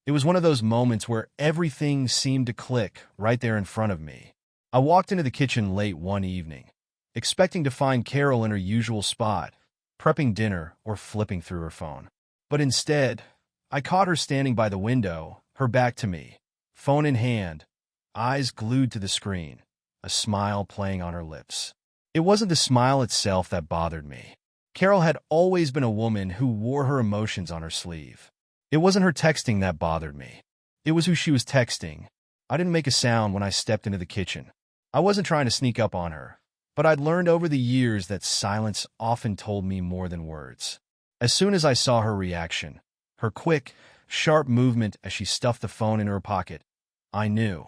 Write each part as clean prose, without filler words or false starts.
It was one of those moments where everything seemed to click right there in front of me. I walked into the kitchen late one evening, expecting to find Carol in her usual spot, prepping dinner or flipping through her phone. But instead, I caught her standing by the window, her back to me, phone in hand, eyes glued to the screen, a smile playing on her lips. It wasn't the smile itself that bothered me. Carol had always been a woman who wore her emotions on her sleeve. It wasn't her texting that bothered me. It was who she was texting. I didn't make a sound when I stepped into the kitchen. I wasn't trying to sneak up on her, but I'd learned over the years that silence often told me more than words. As soon as I saw her reaction, her quick, sharp movement as she stuffed the phone in her pocket, I knew.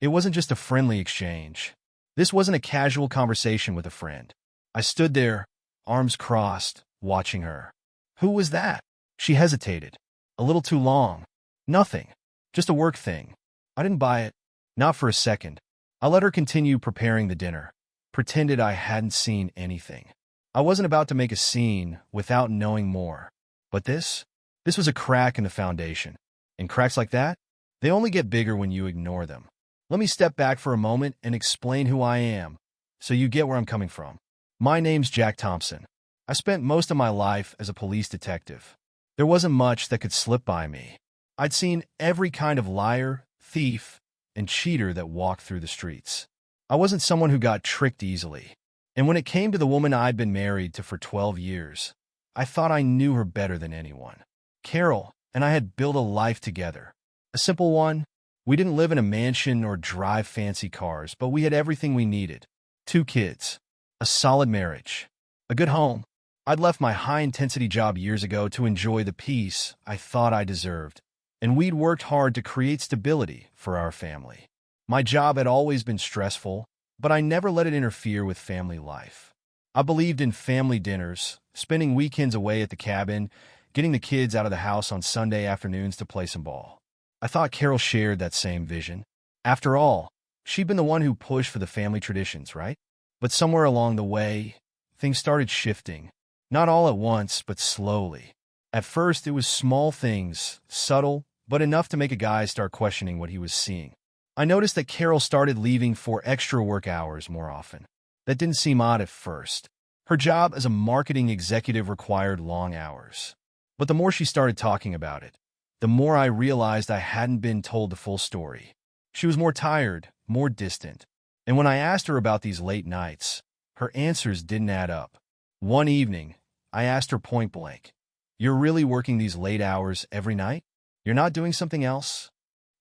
It wasn't just a friendly exchange. This wasn't a casual conversation with a friend. I stood there, arms crossed, watching her. Who was that? She hesitated. A little too long. Nothing. Just a work thing. I didn't buy it. Not for a second. I let her continue preparing the dinner. Pretended I hadn't seen anything. I wasn't about to make a scene without knowing more. But this was a crack in the foundation. And cracks like that, they only get bigger when you ignore them. Let me step back for a moment and explain who I am, so you get where I'm coming from. My name's Jack Thompson. I spent most of my life as a police detective. There wasn't much that could slip by me. I'd seen every kind of liar, thief, and cheater that walked through the streets. I wasn't someone who got tricked easily. And when it came to the woman I'd been married to for 12 years, I thought I knew her better than anyone. Carol and I had built a life together. A simple one. We didn't live in a mansion or drive fancy cars, but we had everything we needed. 2 kids, a solid marriage, a good home. I'd left my high-intensity job years ago to enjoy the peace I thought I deserved, and we'd worked hard to create stability for our family. My job had always been stressful, but I never let it interfere with family life. I believed in family dinners, spending weekends away at the cabin, getting the kids out of the house on Sunday afternoons to play some ball. I thought Carol shared that same vision. After all, she'd been the one who pushed for the family traditions, right? But somewhere along the way, things started shifting. Not all at once, but slowly. At first, it was small things, subtle, but enough to make a guy start questioning what he was seeing. I noticed that Carol started leaving for extra work hours more often. That didn't seem odd at first. Her job as a marketing executive required long hours. But the more she started talking about it, the more I realized I hadn't been told the full story. She was more tired, more distant. And when I asked her about these late nights, her answers didn't add up. One evening, I asked her point blank, "You're really working these late hours every night? You're not doing something else?"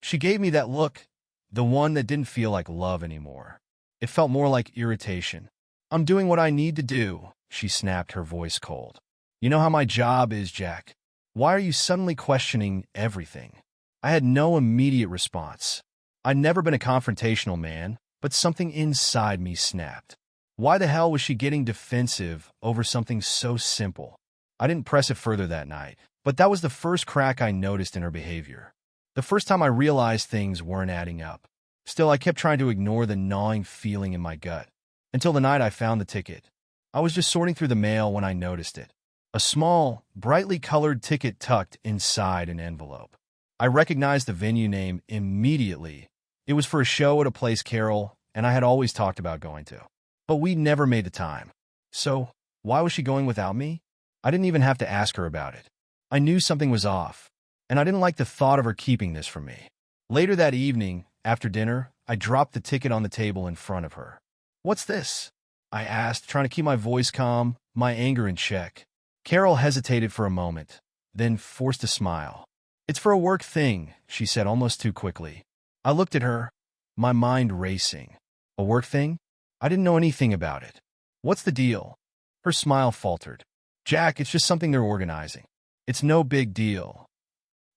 She gave me that look, the one that didn't feel like love anymore. It felt more like irritation. "I'm doing what I need to do," she snapped, her voice cold. "You know how my job is, Jack. Why are you suddenly questioning everything?" I had no immediate response. I'd never been a confrontational man, but something inside me snapped. Why the hell was she getting defensive over something so simple? I didn't press it further that night, but that was the first crack I noticed in her behavior. The first time I realized things weren't adding up. Still, I kept trying to ignore the gnawing feeling in my gut. Until the night I found the ticket. I was just sorting through the mail when I noticed it. A small, brightly colored ticket tucked inside an envelope. I recognized the venue name immediately. It was for a show at a place Carol and I had always talked about going to. But we never made the time. So, why was she going without me? I didn't even have to ask her about it. I knew something was off, and I didn't like the thought of her keeping this from me. Later that evening, after dinner, I dropped the ticket on the table in front of her. "What's this?" I asked, trying to keep my voice calm, my anger in check. Carol hesitated for a moment, then forced a smile. "It's for a work thing," she said almost too quickly. I looked at her, my mind racing. "A work thing?" I didn't know anything about it. "What's the deal?" Her smile faltered. "Jack, it's just something they're organizing. It's no big deal."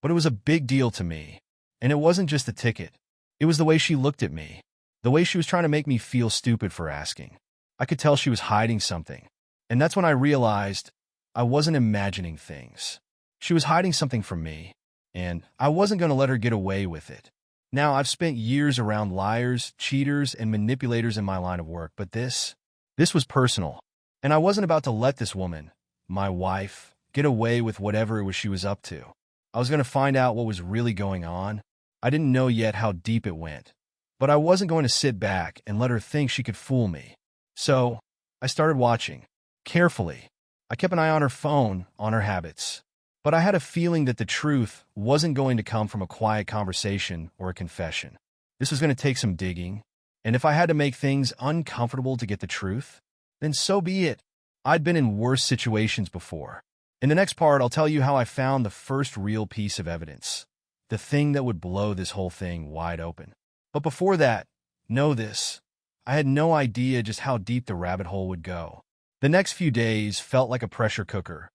But it was a big deal to me. And it wasn't just the ticket. It was the way she looked at me. The way she was trying to make me feel stupid for asking. I could tell she was hiding something. And that's when I realized I wasn't imagining things. She was hiding something from me. And I wasn't going to let her get away with it. Now, I've spent years around liars, cheaters, and manipulators in my line of work, but this was personal. And I wasn't about to let this woman, my wife, get away with whatever it was she was up to. I was going to find out what was really going on. I didn't know yet how deep it went. But I wasn't going to sit back and let her think she could fool me. So, I started watching. Carefully. I kept an eye on her phone, on her habits. But I had a feeling that the truth wasn't going to come from a quiet conversation or a confession. This was going to take some digging. And if I had to make things uncomfortable to get the truth, then so be it. I'd been in worse situations before. In the next part, I'll tell you how I found the first real piece of evidence. The thing that would blow this whole thing wide open. But before that, know this. I had no idea just how deep the rabbit hole would go. The next few days felt like a pressure cooker.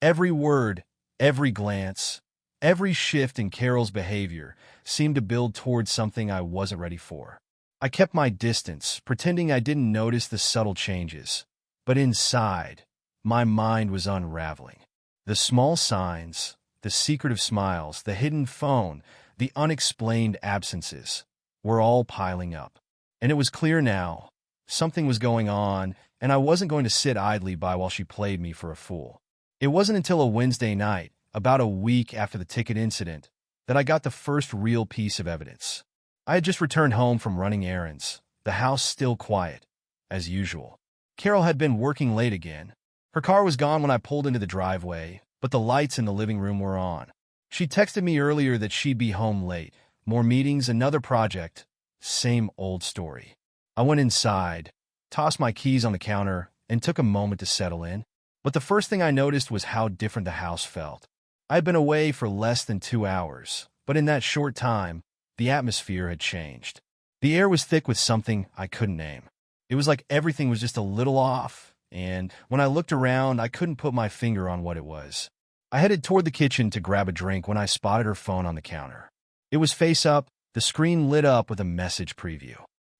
Every word, every glance, every shift in Carol's behavior seemed to build towards something I wasn't ready for. I kept my distance, pretending I didn't notice the subtle changes. But inside, my mind was unraveling. The small signs, the secretive smiles, the hidden phone, the unexplained absences were all piling up. And it was clear now, something was going on, and I wasn't going to sit idly by while she played me for a fool. It wasn't until a Wednesday night, about a week after the ticket incident, that I got the first real piece of evidence. I had just returned home from running errands, the house still quiet, as usual. Carol had been working late again. Her car was gone when I pulled into the driveway, but the lights in the living room were on. She texted me earlier that she'd be home late. More meetings, another project. Same old story. I went inside, tossed my keys on the counter, and took a moment to settle in. But the first thing I noticed was how different the house felt. I had been away for less than 2 hours, but in that short time, the atmosphere had changed. The air was thick with something I couldn't name. It was like everything was just a little off, and when I looked around, I couldn't put my finger on what it was. I headed toward the kitchen to grab a drink when I spotted her phone on the counter. It was face up, the screen lit up with a message preview.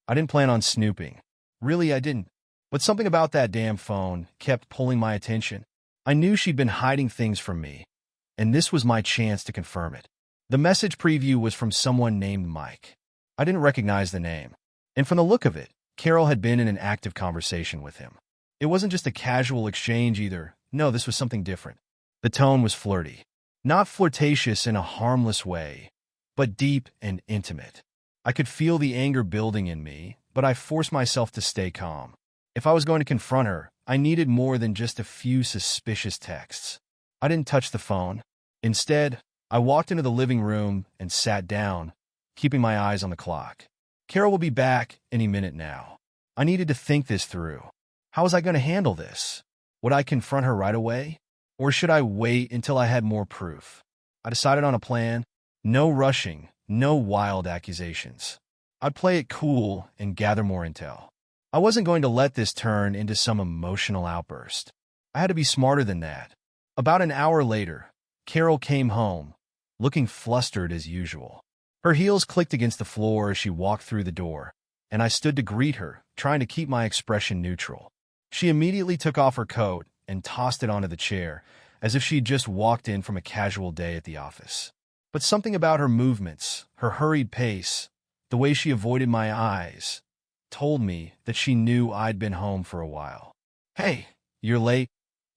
I didn't plan on snooping. Really, I didn't. But something about that damn phone kept pulling my attention. I knew she'd been hiding things from me, and this was my chance to confirm it. The message preview was from someone named Mike. I didn't recognize the name. And from the look of it, Carol had been in an active conversation with him. It wasn't just a casual exchange either. No, this was something different. The tone was flirty. Not flirtatious in a harmless way, but deep and intimate. I could feel the anger building in me, but I forced myself to stay calm. If I was going to confront her, I needed more than just a few suspicious texts. I didn't touch the phone. Instead, I walked into the living room and sat down, keeping my eyes on the clock. Carol will be back any minute now. I needed to think this through. How was I going to handle this? Would I confront her right away? Or should I wait until I had more proof? I decided on a plan. No rushing, no wild accusations. I'd play it cool and gather more intel. I wasn't going to let this turn into some emotional outburst. I had to be smarter than that. About an hour later, Carol came home, looking flustered as usual. Her heels clicked against the floor as she walked through the door, and I stood to greet her, trying to keep my expression neutral. She immediately took off her coat and tossed it onto the chair, as if she'd just walked in from a casual day at the office. But something about her movements, her hurried pace, the way she avoided my eyes, told me that she knew I'd been home for a while. "Hey, you're late,"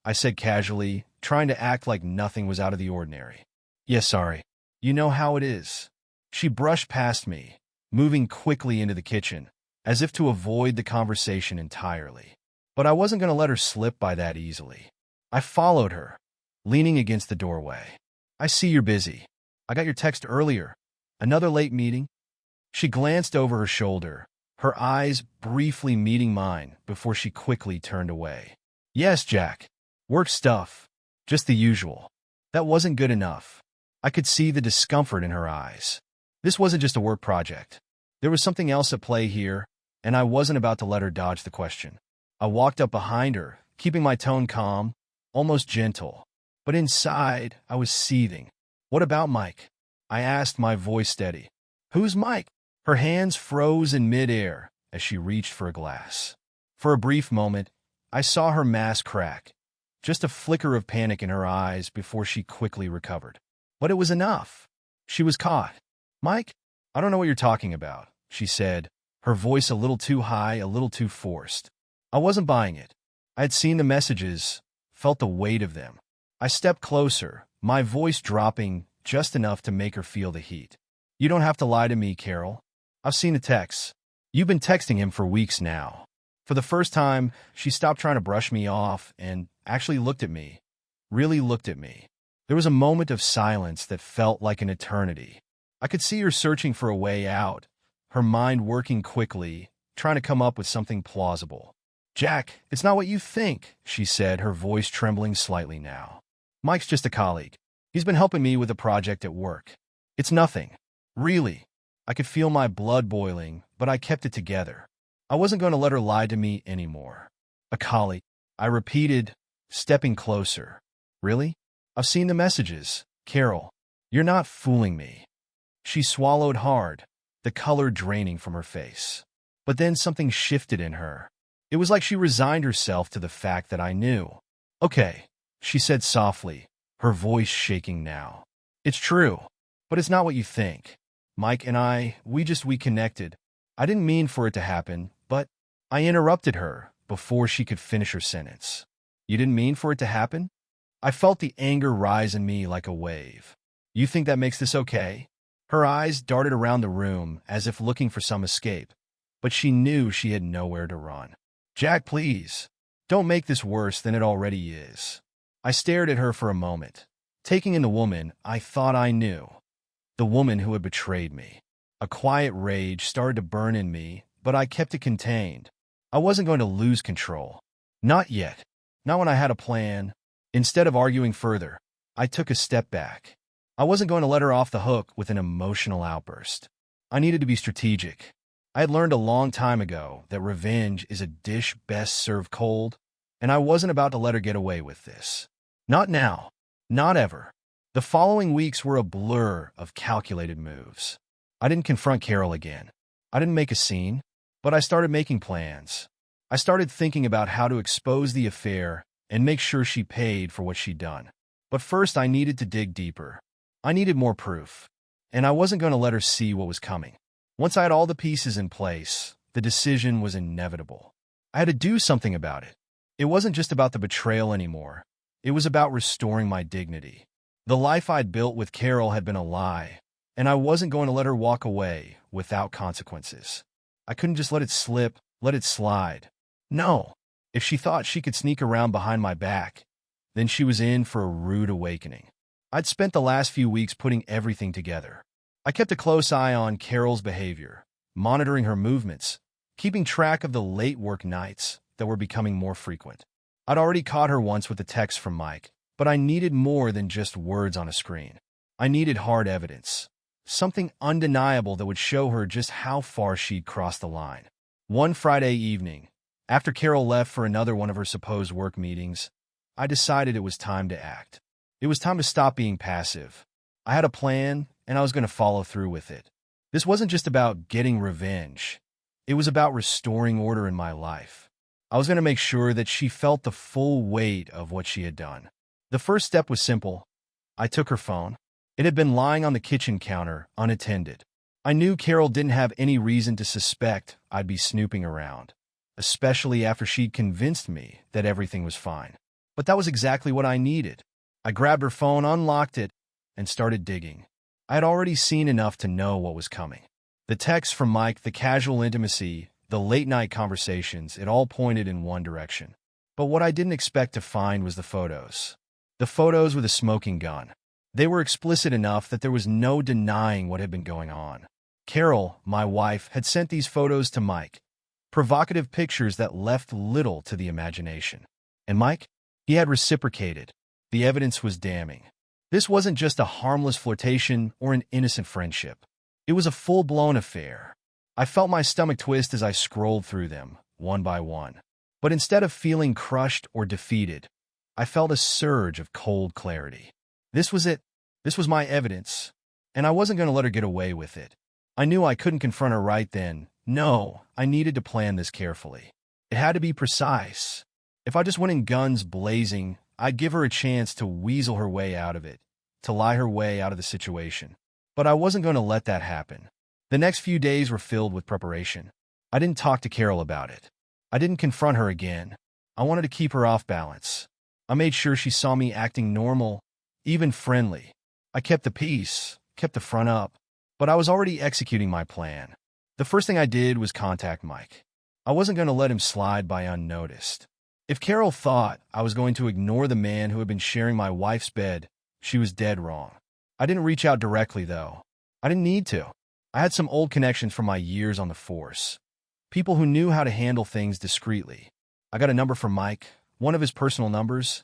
I said casually, trying to act like nothing was out of the ordinary. "Yeah, sorry. You know how it is." She brushed past me, moving quickly into the kitchen, as if to avoid the conversation entirely. But I wasn't going to let her slip by that easily. I followed her, leaning against the doorway. "I see you're busy. I got your text earlier. Another late meeting?" She glanced over her shoulder, her eyes briefly meeting mine before she quickly turned away. "Yes, Jack. Work stuff. Just the usual." That wasn't good enough. I could see the discomfort in her eyes. This wasn't just a work project. There was something else at play here, and I wasn't about to let her dodge the question. I walked up behind her, keeping my tone calm, almost gentle. But inside, I was seething. "What about Mike?" I asked, my voice steady. "Who's Mike?" Her hands froze in midair as she reached for a glass. For a brief moment, I saw her mask crack, just a flicker of panic in her eyes before she quickly recovered. But it was enough. She was caught. "Mike? I don't know what you're talking about," she said, her voice a little too high, a little too forced. I wasn't buying it. I had seen the messages, felt the weight of them. I stepped closer, my voice dropping just enough to make her feel the heat. "You don't have to lie to me, Carol. I've seen the texts. You've been texting him for weeks now." For the first time, she stopped trying to brush me off and actually looked at me. Really looked at me. There was a moment of silence that felt like an eternity. I could see her searching for a way out, her mind working quickly, trying to come up with something plausible. "Jack, it's not what you think," she said, her voice trembling slightly now. "Mike's just a colleague. He's been helping me with a project at work. It's nothing. Really." I could feel my blood boiling, but I kept it together. I wasn't going to let her lie to me anymore. "A colleague," I repeated, stepping closer. "Really? I've seen the messages. Carol, you're not fooling me." She swallowed hard, the color draining from her face. But then something shifted in her. It was like she resigned herself to the fact that I knew. "Okay," she said softly, her voice shaking now. "It's true, but it's not what you think. Mike and we connected. I didn't mean for it to happen, but..." I interrupted her before she could finish her sentence. "You didn't mean for it to happen?" I felt the anger rise in me like a wave. "You think that makes this okay?" Her eyes darted around the room as if looking for some escape, but she knew she had nowhere to run. "Jack, please, don't make this worse than it already is." I stared at her for a moment, taking in the woman I thought I knew. The woman who had betrayed me. A quiet rage started to burn in me, but I kept it contained. I wasn't going to lose control. Not yet. Not when I had a plan. Instead of arguing further, I took a step back. I wasn't going to let her off the hook with an emotional outburst. I needed to be strategic. I had learned a long time ago that revenge is a dish best served cold, and I wasn't about to let her get away with this. Not now. Not ever. The following weeks were a blur of calculated moves. I didn't confront Carol again. I didn't make a scene, but I started making plans. I started thinking about how to expose the affair and make sure she paid for what she'd done. But first I needed to dig deeper. I needed more proof, and I wasn't going to let her see what was coming. Once I had all the pieces in place, the decision was inevitable. I had to do something about it. It wasn't just about the betrayal anymore. It was about restoring my dignity. The life I'd built with Carol had been a lie, and I wasn't going to let her walk away without consequences. I couldn't just let it slip, let it slide. No. If she thought she could sneak around behind my back, then she was in for a rude awakening. I'd spent the last few weeks putting everything together. I kept a close eye on Carol's behavior, monitoring her movements, keeping track of the late work nights that were becoming more frequent. I'd already caught her once with a text from Mike, but I needed more than just words on a screen. I needed hard evidence, something undeniable that would show her just how far she'd crossed the line. One Friday evening, after Carol left for another one of her supposed work meetings, I decided it was time to act. It was time to stop being passive. I had a plan, and I was going to follow through with it. This wasn't just about getting revenge. It was about restoring order in my life. I was going to make sure that she felt the full weight of what she had done. The first step was simple. I took her phone. It had been lying on the kitchen counter, unattended. I knew Carol didn't have any reason to suspect I'd be snooping around, especially after she'd convinced me that everything was fine. But that was exactly what I needed. I grabbed her phone, unlocked it, and started digging. I had already seen enough to know what was coming. The texts from Mike, the casual intimacy, the late-night conversations, it all pointed in one direction. But what I didn't expect to find was the photos. The photos with a smoking gun. They were explicit enough that there was no denying what had been going on. Carol, my wife, had sent these photos to Mike. Provocative pictures that left little to the imagination. And Mike? He had reciprocated. The evidence was damning. This wasn't just a harmless flirtation or an innocent friendship. It was a full-blown affair. I felt my stomach twist as I scrolled through them, one by one. But instead of feeling crushed or defeated, I felt a surge of cold clarity. This was it. This was my evidence. And I wasn't going to let her get away with it. I knew I couldn't confront her right then. No, I needed to plan this carefully. It had to be precise. If I just went in guns blazing, I'd give her a chance to weasel her way out of it, to lie her way out of the situation. But I wasn't going to let that happen. The next few days were filled with preparation. I didn't talk to Carol about it. I didn't confront her again. I wanted to keep her off balance. I made sure she saw me acting normal, even friendly. I kept the peace, kept the front up, but I was already executing my plan. The first thing I did was contact Mike. I wasn't going to let him slide by unnoticed. If Carol thought I was going to ignore the man who had been sharing my wife's bed, she was dead wrong. I didn't reach out directly, though. I didn't need to. I had some old connections from my years on the force. People who knew how to handle things discreetly. I got a number from Mike, one of his personal numbers,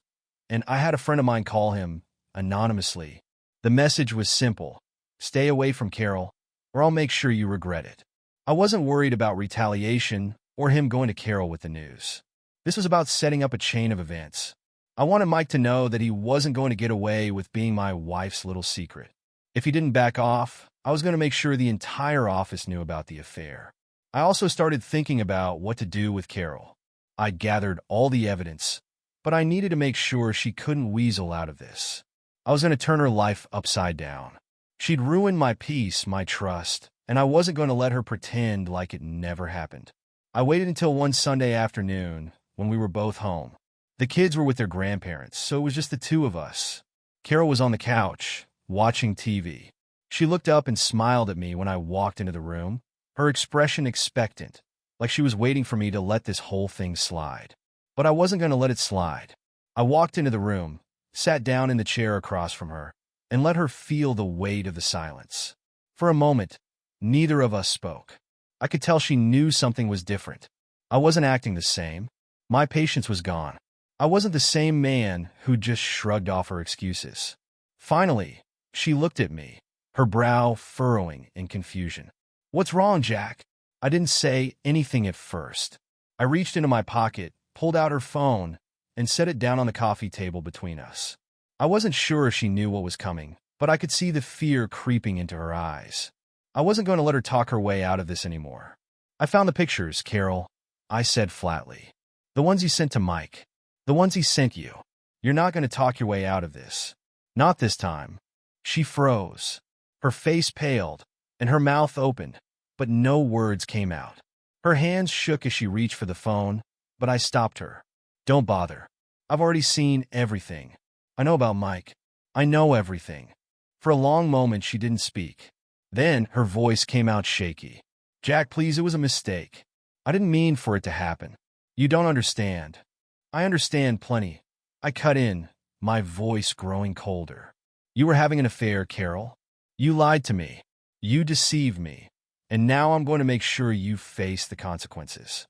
and I had a friend of mine call him anonymously. The message was simple: stay away from Carol, or I'll make sure you regret it. I wasn't worried about retaliation or him going to Carol with the news. This was about setting up a chain of events. I wanted Mike to know that he wasn't going to get away with being my wife's little secret. If he didn't back off, I was going to make sure the entire office knew about the affair. I also started thinking about what to do with Carol. I'd gathered all the evidence, but I needed to make sure she couldn't weasel out of this. I was going to turn her life upside down. She'd ruined my peace, my trust, and I wasn't going to let her pretend like it never happened. I waited until one Sunday afternoon when we were both home. The kids were with their grandparents, so it was just the two of us. Carol was on the couch, watching TV. She looked up and smiled at me when I walked into the room, her expression expectant, like she was waiting for me to let this whole thing slide. But I wasn't going to let it slide. I walked into the room, sat down in the chair across from her, and let her feel the weight of the silence. For a moment, neither of us spoke. I could tell she knew something was different. I wasn't acting the same. My patience was gone. I wasn't the same man who just shrugged off her excuses. Finally, she looked at me, her brow furrowing in confusion. "What's wrong, Jack?" I didn't say anything at first. I reached into my pocket, pulled out her phone, and set it down on the coffee table between us. I wasn't sure if she knew what was coming, but I could see the fear creeping into her eyes. I wasn't going to let her talk her way out of this anymore. "I found the pictures, Carol," I said flatly. "The ones you sent to Mike. The ones he sent you. You're not going to talk your way out of this. Not this time." She froze. Her face paled, and her mouth opened, but no words came out. Her hands shook as she reached for the phone, but I stopped her. "Don't bother. I've already seen everything. I know about Mike. I know everything." For a long moment, she didn't speak. Then her voice came out shaky. "Jack, please, it was a mistake. I didn't mean for it to happen. You don't understand." "I understand plenty." I cut in, my voice growing colder. "You were having an affair, Carol. You lied to me. You deceived me. And now I'm going to make sure you face the consequences."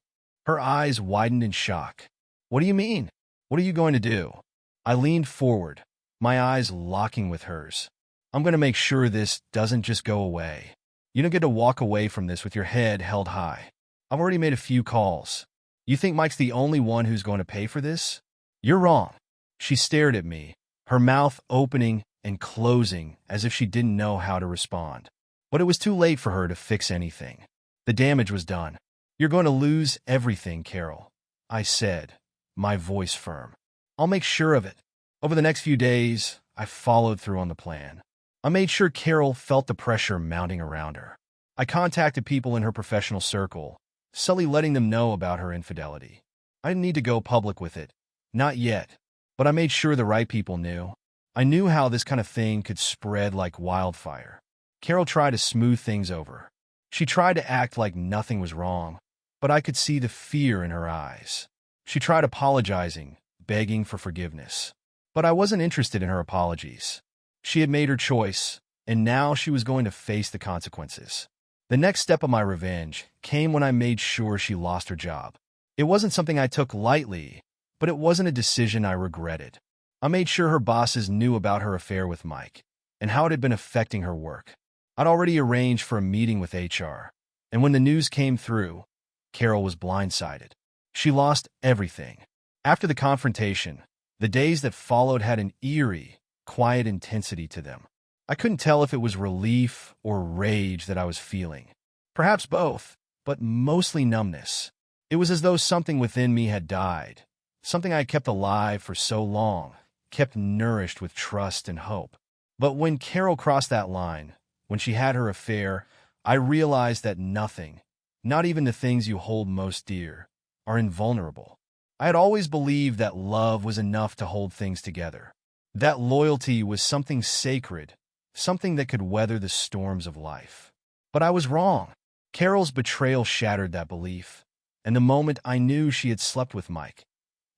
Her eyes widened in shock. "What do you mean? What are you going to do?" I leaned forward, my eyes locking with hers. "I'm going to make sure this doesn't just go away. You don't get to walk away from this with your head held high. I've already made a few calls. You think Mike's the only one who's going to pay for this? You're wrong." She stared at me, her mouth opening and closing as if she didn't know how to respond. But it was too late for her to fix anything. The damage was done. "You're going to lose everything, Carol," I said, my voice firm. "I'll make sure of it." Over the next few days, I followed through on the plan. I made sure Carol felt the pressure mounting around her. I contacted people in her professional circle, subtly letting them know about her infidelity. I didn't need to go public with it. Not yet. But I made sure the right people knew. I knew how this kind of thing could spread like wildfire. Carol tried to smooth things over. She tried to act like nothing was wrong, but I could see the fear in her eyes. She tried apologizing, begging for forgiveness. But I wasn't interested in her apologies. She had made her choice, and now she was going to face the consequences. The next step of my revenge came when I made sure she lost her job. It wasn't something I took lightly, but it wasn't a decision I regretted. I made sure her bosses knew about her affair with Mike and how it had been affecting her work. I'd already arranged for a meeting with HR, and when the news came through, Carol was blindsided. She lost everything. After the confrontation, the days that followed had an eerie, quiet intensity to them. I couldn't tell if it was relief or rage that I was feeling. Perhaps both, but mostly numbness. It was as though something within me had died, something I had kept alive for so long, kept nourished with trust and hope. But when Carol crossed that line, when she had her affair, I realized that nothing, not even the things you hold most dear, are invulnerable. I had always believed that love was enough to hold things together, that loyalty was something sacred something that could weather the storms of life. But I was wrong. Carol's betrayal shattered that belief, and the moment I knew she had slept with Mike,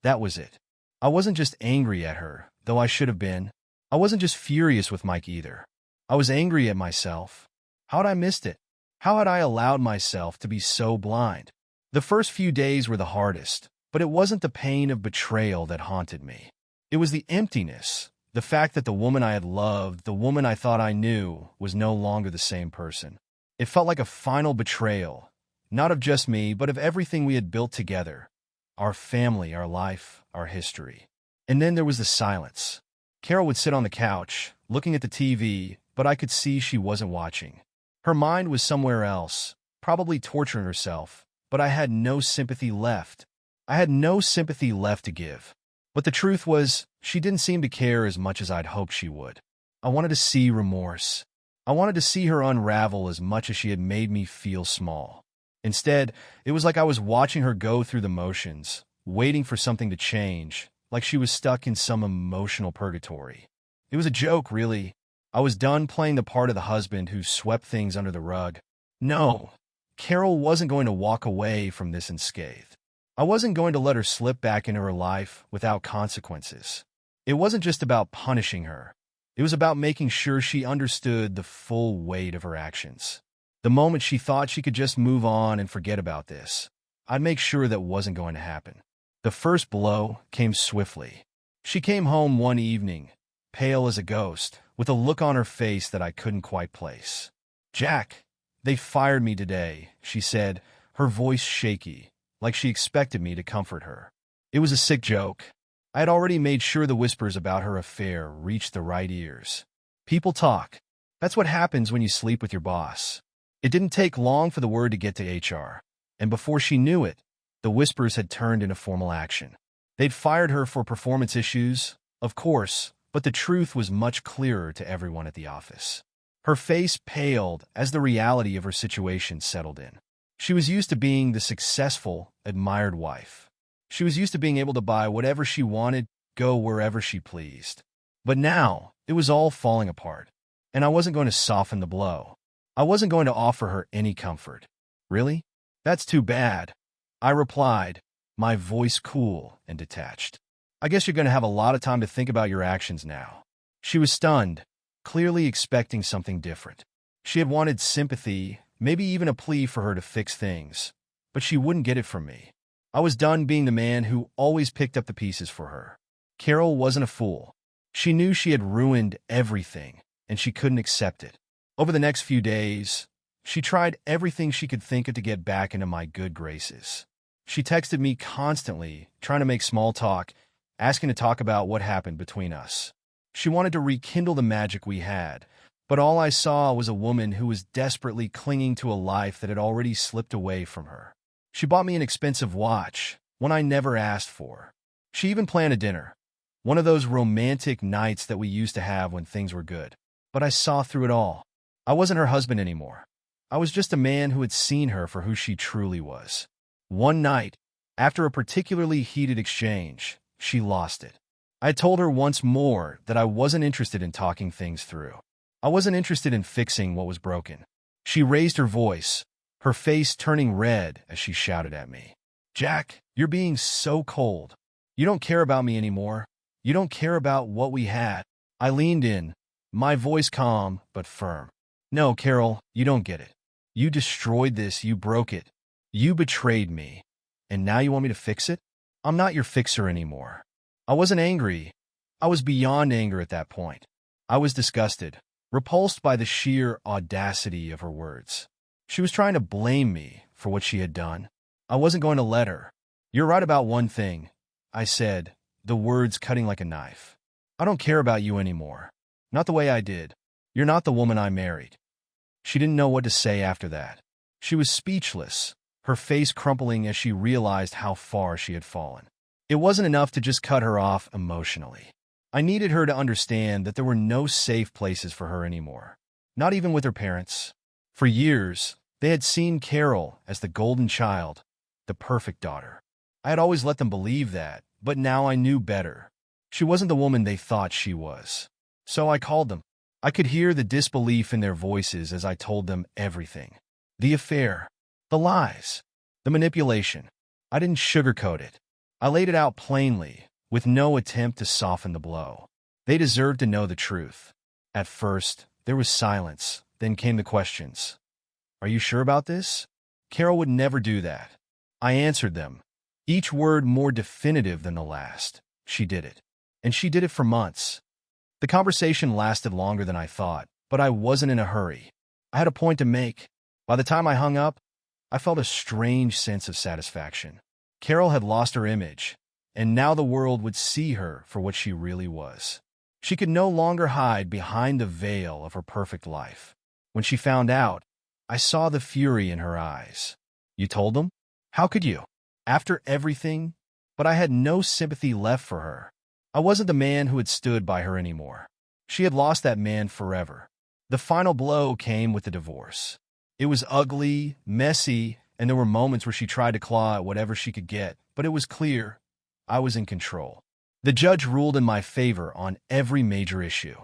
that was it. I wasn't just angry at her, though I should have been. I wasn't just furious with Mike either. I was angry at myself. How had I missed it? How had I allowed myself to be so blind? The first few days were the hardest, but it wasn't the pain of betrayal that haunted me. It was the emptiness, the fact that the woman I had loved, the woman I thought I knew, was no longer the same person. It felt like a final betrayal, not of just me, but of everything we had built together. Our family, our life, our history. And then there was the silence. Carol would sit on the couch, looking at the TV, but I could see she wasn't watching. Her mind was somewhere else, probably torturing herself, but I had no sympathy left. I had no sympathy left to give. But the truth was, she didn't seem to care as much as I'd hoped she would. I wanted to see remorse. I wanted to see her unravel as much as she had made me feel small. Instead, it was like I was watching her go through the motions, waiting for something to change, like she was stuck in some emotional purgatory. It was a joke, really. I was done playing the part of the husband who swept things under the rug. No, Carol wasn't going to walk away from this unscathed. I wasn't going to let her slip back into her life without consequences. It wasn't just about punishing her. It was about making sure she understood the full weight of her actions. The moment she thought she could just move on and forget about this, I'd make sure that wasn't going to happen. The first blow came swiftly. She came home one evening, pale as a ghost, with a look on her face that I couldn't quite place. "Jack, they fired me today," she said, her voice shaky, like she expected me to comfort her. It was a sick joke. I had already made sure the whispers about her affair reached the right ears. People talk. That's what happens when you sleep with your boss. It didn't take long for the word to get to HR, and before she knew it, the whispers had turned into formal action. They'd fired her for performance issues, of course, but the truth was much clearer to everyone at the office. Her face paled as the reality of her situation settled in. She was used to being the successful, admired wife. She was used to being able to buy whatever she wanted, go wherever she pleased. But now, it was all falling apart, and I wasn't going to soften the blow. I wasn't going to offer her any comfort. "Really? That's too bad," I replied, my voice cool and detached. "I guess you're going to have a lot of time to think about your actions now." She was stunned, clearly expecting something different. She had wanted sympathy, maybe even a plea for her to fix things, but she wouldn't get it from me. I was done being the man who always picked up the pieces for her. Carol wasn't a fool. She knew she had ruined everything, and she couldn't accept it. Over the next few days, she tried everything she could think of to get back into my good graces. She texted me constantly, trying to make small talk, asking to talk about what happened between us. She wanted to rekindle the magic we had, but all I saw was a woman who was desperately clinging to a life that had already slipped away from her. She bought me an expensive watch, one I never asked for. She even planned a dinner, one of those romantic nights that we used to have when things were good. But I saw through it all. I wasn't her husband anymore. I was just a man who had seen her for who she truly was. One night, after a particularly heated exchange, she lost it. I told her once more that I wasn't interested in talking things through. I wasn't interested in fixing what was broken. She raised her voice, her face turning red as she shouted at me. "Jack, you're being so cold. You don't care about me anymore. You don't care about what we had." I leaned in, my voice calm but firm. "No, Carol, you don't get it. You destroyed this, you broke it. You betrayed me. And now you want me to fix it? I'm not your fixer anymore." I wasn't angry. I was beyond anger at that point. I was disgusted, repulsed by the sheer audacity of her words. She was trying to blame me for what she had done. I wasn't going to let her. "You're right about one thing," I said, the words cutting like a knife. "I don't care about you anymore. Not the way I did. You're not the woman I married." She didn't know what to say after that. She was speechless, her face crumpling as she realized how far she had fallen. It wasn't enough to just cut her off emotionally. I needed her to understand that there were no safe places for her anymore, not even with her parents. For years, they had seen Carol as the golden child, the perfect daughter. I had always let them believe that, but now I knew better. She wasn't the woman they thought she was. So I called them. I could hear the disbelief in their voices as I told them everything. The affair, the lies, the manipulation. I didn't sugarcoat it. I laid it out plainly, with no attempt to soften the blow. They deserved to know the truth. At first, there was silence, then came the questions. Are you sure about this? Carol would never do that. I answered them, each word more definitive than the last. She did it. And she did it for months. The conversation lasted longer than I thought, but I wasn't in a hurry. I had a point to make. By the time I hung up, I felt a strange sense of satisfaction. Carol had lost her image, and now the world would see her for what she really was. She could no longer hide behind the veil of her perfect life. When she found out, I saw the fury in her eyes. You told them? How could you? After everything? But I had no sympathy left for her. I wasn't the man who had stood by her anymore. She had lost that man forever. The final blow came with the divorce. It was ugly, messy, and there were moments where she tried to claw at whatever she could get, but it was clear I was in control. The judge ruled in my favor on every major issue.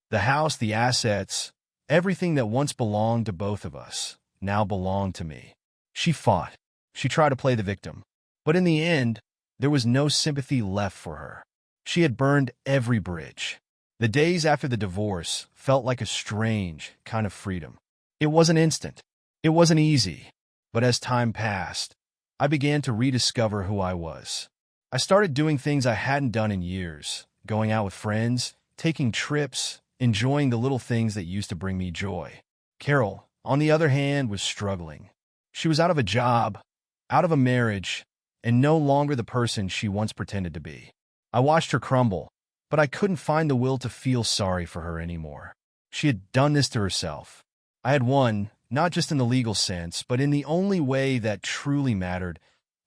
The house, the assets, everything that once belonged to both of us now belonged to me. She fought. She tried to play the victim. But in the end, there was no sympathy left for her. She had burned every bridge. The days after the divorce felt like a strange kind of freedom. It wasn't instant. It wasn't easy. But as time passed, I began to rediscover who I was. I started doing things I hadn't done in years, going out with friends, taking trips, enjoying the little things that used to bring me joy. Carol, on the other hand, was struggling. She was out of a job, out of a marriage, and no longer the person she once pretended to be. I watched her crumble, but I couldn't find the will to feel sorry for her anymore. She had done this to herself. I had won, not just in the legal sense, but in the only way that truly mattered.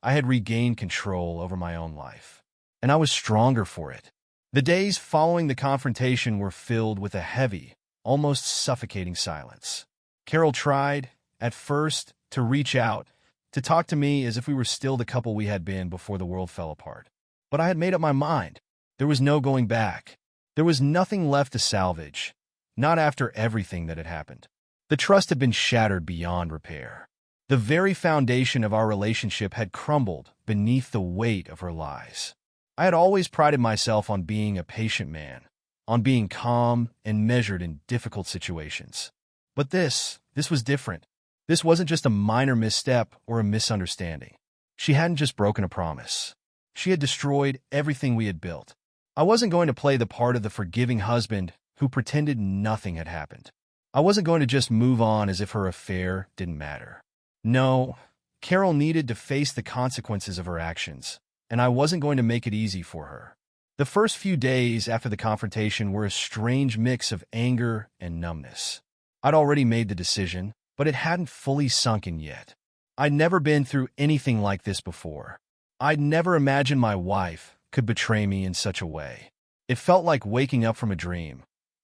I had regained control over my own life, and I was stronger for it. The days following the confrontation were filled with a heavy, almost suffocating silence. Carol tried, at first, to reach out, to talk to me as if we were still the couple we had been before the world fell apart. But I had made up my mind. There was no going back. There was nothing left to salvage, not after everything that had happened. The trust had been shattered beyond repair. The very foundation of our relationship had crumbled beneath the weight of her lies. I had always prided myself on being a patient man, on being calm and measured in difficult situations. But this was different. This wasn't just a minor misstep or a misunderstanding. She hadn't just broken a promise. She had destroyed everything we had built. I wasn't going to play the part of the forgiving husband who pretended nothing had happened. I wasn't going to just move on as if her affair didn't matter. No, Carol needed to face the consequences of her actions, and I wasn't going to make it easy for her. The first few days after the confrontation were a strange mix of anger and numbness. I'd already made the decision, but it hadn't fully sunk in yet. I'd never been through anything like this before. I'd never imagined my wife could betray me in such a way. It felt like waking up from a dream,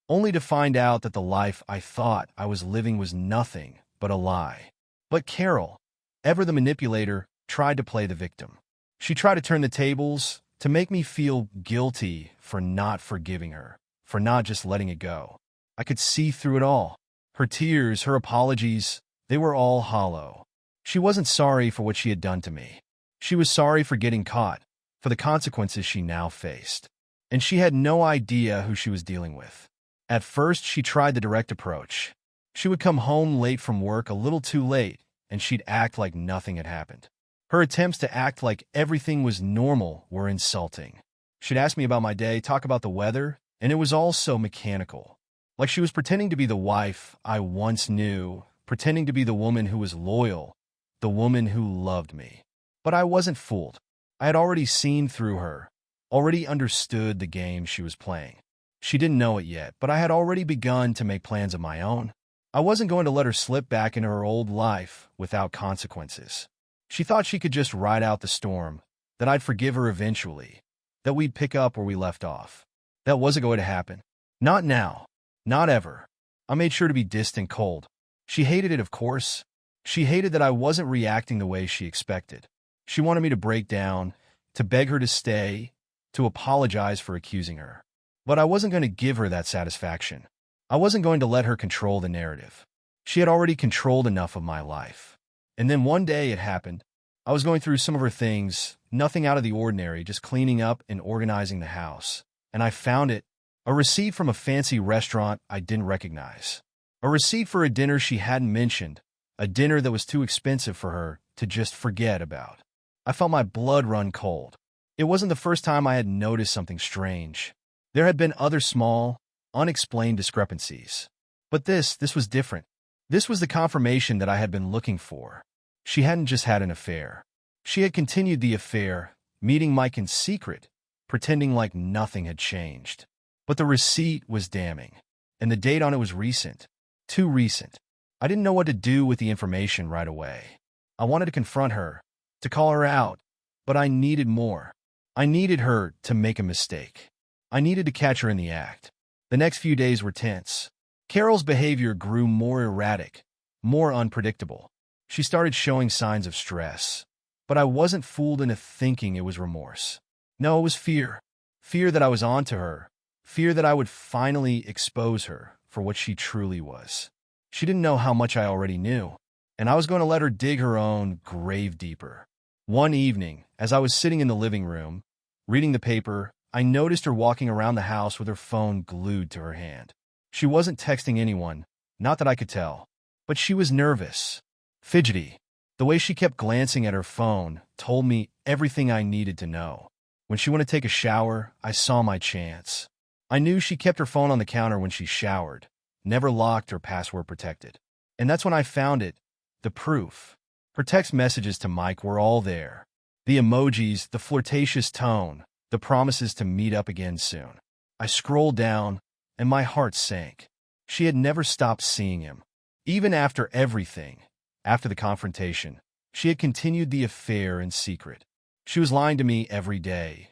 only to find out that the life I thought I was living was nothing but a lie. But Carol, ever the manipulator, tried to play the victim. She tried to turn the tables, to make me feel guilty for not forgiving her, for not just letting it go. I could see through it all. Her tears, her apologies, they were all hollow. She wasn't sorry for what she had done to me. She was sorry for getting caught, for the consequences she now faced. And she had no idea who she was dealing with. At first, she tried the direct approach. She would come home late from work a little too late, and she'd act like nothing had happened. Her attempts to act like everything was normal were insulting. She'd ask me about my day, talk about the weather, and it was all so mechanical. Like she was pretending to be the wife I once knew, pretending to be the woman who was loyal, the woman who loved me. But I wasn't fooled. I had already seen through her, already understood the game she was playing. She didn't know it yet, but I had already begun to make plans of my own. I wasn't going to let her slip back into her old life without consequences. She thought she could just ride out the storm, that I'd forgive her eventually, that we'd pick up where we left off. That wasn't going to happen. Not now. Not ever. I made sure to be distant cold. She hated it, of course. She hated that I wasn't reacting the way she expected. She wanted me to break down, to beg her to stay, to apologize for accusing her. But I wasn't going to give her that satisfaction. I wasn't going to let her control the narrative. She had already controlled enough of my life. And then one day it happened. I was going through some of her things, nothing out of the ordinary, just cleaning up and organizing the house. And I found it, a receipt from a fancy restaurant I didn't recognize. A receipt for a dinner she hadn't mentioned, a dinner that was too expensive for her to just forget about. I felt my blood run cold. It wasn't the first time I had noticed something strange. There had been other small, unexplained discrepancies. But this was different. This was the confirmation that I had been looking for. She hadn't just had an affair. She had continued the affair, meeting Mike in secret, pretending like nothing had changed. But the receipt was damning, and the date on it was recent. Too recent. I didn't know what to do with the information right away. I wanted to confront her, to call her out, but I needed more. I needed her to make a mistake. I needed to catch her in the act. The next few days were tense. Carol's behavior grew more erratic, more unpredictable. She started showing signs of stress. But I wasn't fooled into thinking it was remorse. No, it was fear. Fear that I was onto her. Fear that I would finally expose her for what she truly was. She didn't know how much I already knew, and I was going to let her dig her own grave deeper. One evening, as I was sitting in the living room, reading the paper, I noticed her walking around the house with her phone glued to her hand. She wasn't texting anyone, not that I could tell, but she was nervous, fidgety. The way she kept glancing at her phone told me everything I needed to know. When she went to take a shower, I saw my chance. I knew she kept her phone on the counter when she showered, never locked or password protected. And that's when I found it, the proof. Her text messages to Mike were all there. The emojis, the flirtatious tone, the promises to meet up again soon. I scrolled down, and my heart sank. She had never stopped seeing him. Even after everything, after the confrontation, she had continued the affair in secret. She was lying to me every day,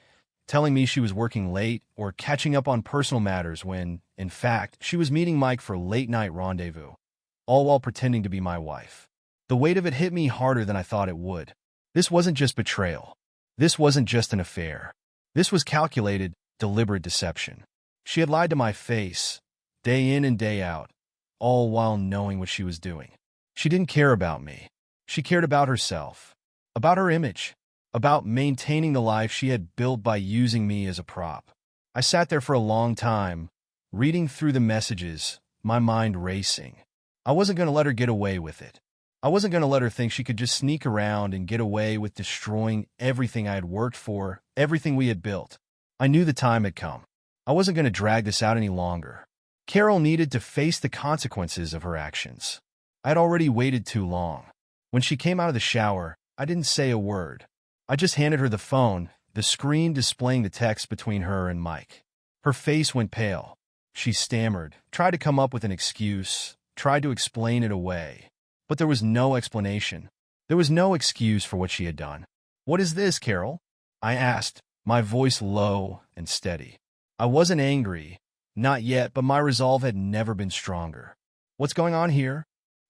telling me she was working late or catching up on personal matters when, in fact, she was meeting Mike for a late-night rendezvous, all while pretending to be my wife. The weight of it hit me harder than I thought it would. This wasn't just betrayal. This wasn't just an affair. This was calculated, deliberate deception. She had lied to my face, day in and day out, all while knowing what she was doing. She didn't care about me. She cared about herself, about her image, about maintaining the life she had built by using me as a prop. I sat there for a long time, reading through the messages, my mind racing. I wasn't going to let her get away with it. I wasn't going to let her think she could just sneak around and get away with destroying everything I had worked for, everything we had built. I knew the time had come. I wasn't going to drag this out any longer. Carol needed to face the consequences of her actions. I had already waited too long. When she came out of the shower, I didn't say a word. I just handed her the phone, the screen displaying the text between her and Mike. Her face went pale. She stammered, tried to come up with an excuse, tried to explain it away. But there was no explanation. There was no excuse for what she had done. "What is this, Carol?" I asked, my voice low and steady. I wasn't angry, not yet, but my resolve had never been stronger. "What's going on here?"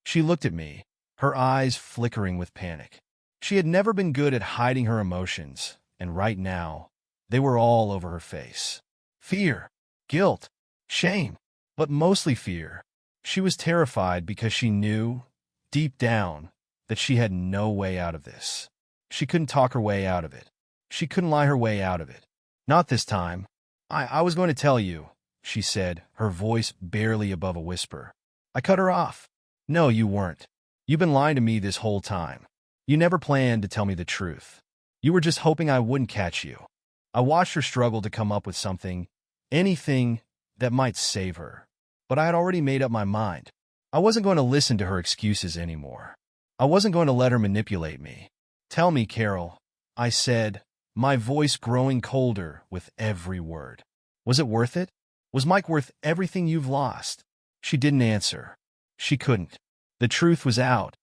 She looked at me, her eyes flickering with panic. She had never been good at hiding her emotions, and right now, they were all over her face. Fear, guilt, shame, but mostly fear. She was terrified because she knew, deep down, that she had no way out of this. She couldn't talk her way out of it. She couldn't lie her way out of it. "Not this time. I was going to tell you," she said, her voice barely above a whisper. I cut her off. "No, you weren't. You've been lying to me this whole time. You never planned to tell me the truth. You were just hoping I wouldn't catch you." I watched her struggle to come up with something, anything that might save her. But I had already made up my mind. I wasn't going to listen to her excuses anymore. I wasn't going to let her manipulate me. "Tell me, Carol," I said, my voice growing colder with every word. "Was it worth it? Was Mike worth everything you've lost?" She didn't answer. She couldn't. The truth was out,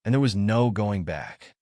and there was no going back.